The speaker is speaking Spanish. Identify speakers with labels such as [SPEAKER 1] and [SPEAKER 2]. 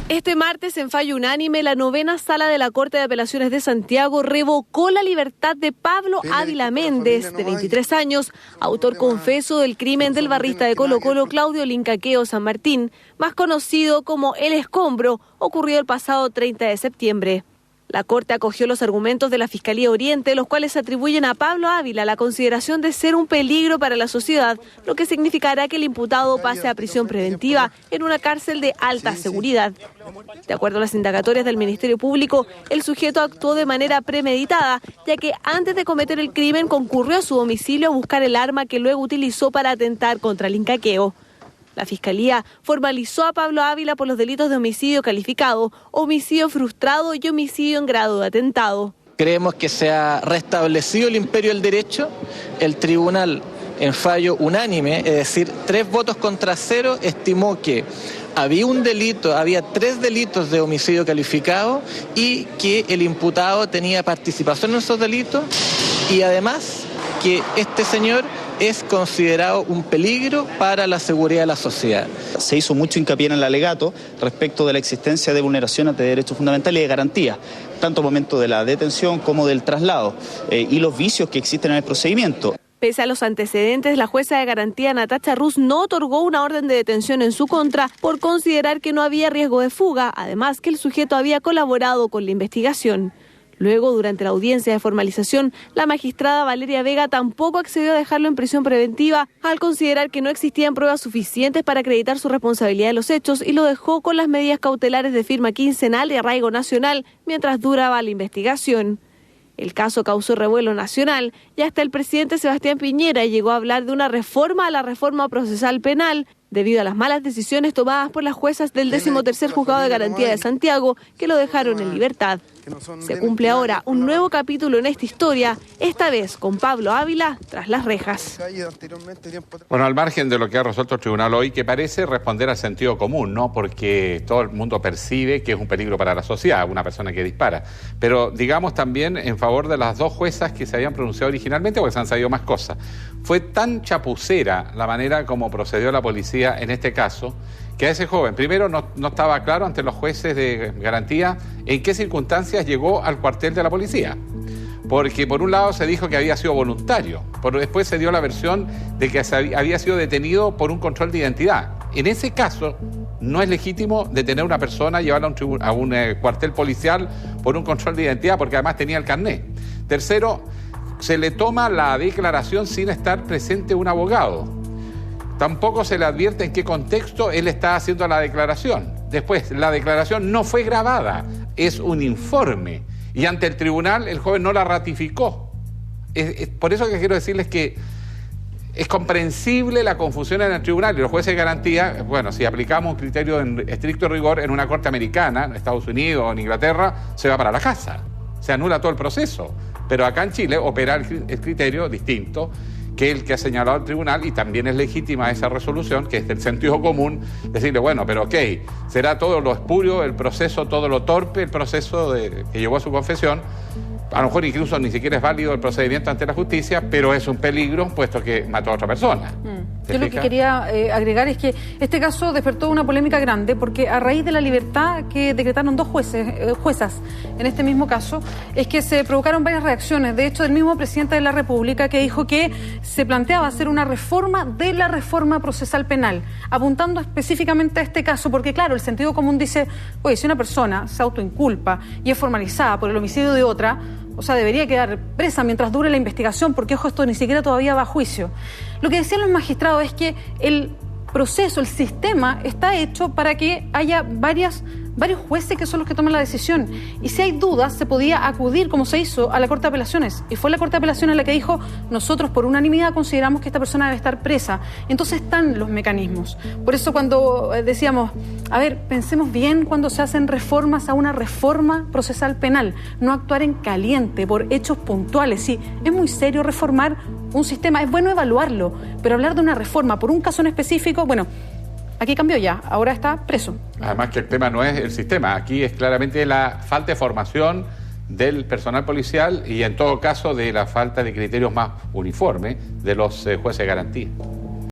[SPEAKER 1] Este martes, en fallo unánime, la 9ª Sala de la Corte de Apelaciones de Santiago revocó la libertad de Pablo Ávila Méndez, de 23 años, autor confeso del crimen del barrista de Colo-Colo Claudio Lincaqueo San Martín, más conocido como El Escombro, ocurrido el pasado 30 de septiembre. La Corte acogió los argumentos de la Fiscalía Oriente, los cuales atribuyen a Pablo Ávila la consideración de ser un peligro para la sociedad, lo que significará que el imputado pase a prisión preventiva en una cárcel de alta seguridad. De acuerdo a las indagatorias del Ministerio Público, el sujeto actuó de manera premeditada, ya que antes de cometer el crimen concurrió a su domicilio a buscar el arma que luego utilizó para atentar contra Lincaqueo. La Fiscalía formalizó a Pablo Ávila por los delitos de homicidio calificado, homicidio frustrado y homicidio en grado de atentado.
[SPEAKER 2] Creemos que se ha restablecido el imperio del derecho. El tribunal, en fallo unánime, es decir, 3 votos contra 0, estimó que había 3 delitos de homicidio calificado y que el imputado tenía participación en esos delitos y además que este señor es considerado un peligro para la seguridad de la sociedad.
[SPEAKER 3] Se hizo mucho hincapié en el alegato respecto de la existencia de vulneraciones de derechos fundamentales y de garantías, tanto al momento de la detención como del traslado, y los vicios que existen en el procedimiento.
[SPEAKER 1] Pese a los antecedentes, la jueza de garantía Natacha Rus no otorgó una orden de detención en su contra por considerar que no había riesgo de fuga, además que el sujeto había colaborado con la investigación. Luego, durante la audiencia de formalización, la magistrada Valeria Vega tampoco accedió a dejarlo en prisión preventiva al considerar que no existían pruebas suficientes para acreditar su responsabilidad de los hechos y lo dejó con las medidas cautelares de firma quincenal y arraigo nacional mientras duraba la investigación. El caso causó revuelo nacional y hasta el presidente Sebastián Piñera llegó a hablar de una reforma a la reforma procesal penal debido a las malas decisiones tomadas por las juezas del 13º Juzgado de Garantía de Santiago que lo dejaron en libertad. Se cumple ahora un nuevo capítulo en esta historia, esta vez con Pablo Ávila tras las rejas.
[SPEAKER 4] Bueno, al margen de lo que ha resuelto el tribunal hoy, que parece responder al sentido común, ¿no? Porque todo el mundo percibe que es un peligro para la sociedad, una persona que dispara. Pero digamos también en favor de las 2 juezas que se habían pronunciado originalmente, porque se han sabido más cosas. Fue tan chapucera la manera como procedió la policía en este caso, que a ese joven, primero no estaba claro ante los jueces de garantía en qué circunstancias llegó al cuartel de la policía. Porque por un lado se dijo que había sido voluntario, pero después se dio la versión de que había sido detenido por un control de identidad. En ese caso, no es legítimo detener a una persona, llevarla a un cuartel policial por un control de identidad, porque además tenía el carnet. Tercero, se le toma la declaración sin estar presente un abogado. Tampoco se le advierte en qué contexto él está haciendo la declaración. Después, la declaración no fue grabada, es un informe. Y ante el tribunal, el joven no la ratificó. Es por eso que quiero decirles que es comprensible la confusión en el tribunal. Y los jueces de garantía, bueno, si aplicamos un criterio en estricto rigor en una corte americana, en Estados Unidos o en Inglaterra, se va para la casa. Se anula todo el proceso. Pero acá en Chile opera el criterio distinto que el que ha señalado el tribunal, y también es legítima esa resolución, que es del sentido común, decirle, bueno, pero ok, será todo lo espurio, el proceso, todo lo torpe, el proceso que llevó a su confesión, a lo mejor incluso ni siquiera es válido el procedimiento ante la justicia, pero es un peligro, puesto que mató a otra persona.
[SPEAKER 5] Yo lo que quería agregar es que este caso despertó una polémica grande, porque a raíz de la libertad que decretaron 2 juezas en este mismo caso, es que se provocaron varias reacciones. De hecho, del mismo presidente de la República, que dijo que se planteaba hacer una reforma de la reforma procesal penal, apuntando específicamente a este caso, porque claro, el sentido común dice, oye, si una persona se autoinculpa y es formalizada por el homicidio de otra, o sea, debería quedar presa mientras dure la investigación, porque, ojo, esto ni siquiera todavía va a juicio. Lo que decían los magistrados es que el proceso, el sistema, está hecho para que haya varios jueces que son los que toman la decisión. Y si hay dudas, se podía acudir, como se hizo, a la Corte de Apelaciones. Y fue la Corte de Apelaciones la que dijo, nosotros por unanimidad consideramos que esta persona debe estar presa. Entonces están los mecanismos. Por eso cuando decíamos, a ver, pensemos bien cuando se hacen reformas a una reforma procesal penal. No actuar en caliente por hechos puntuales. Sí, es muy serio reformar un sistema, es bueno evaluarlo, pero hablar de una reforma por un caso en específico, bueno, aquí cambió ya, ahora está preso.
[SPEAKER 4] Además que el tema no es el sistema, aquí es claramente la falta de formación del personal policial y en todo caso de la falta de criterios más uniformes de los jueces de garantía.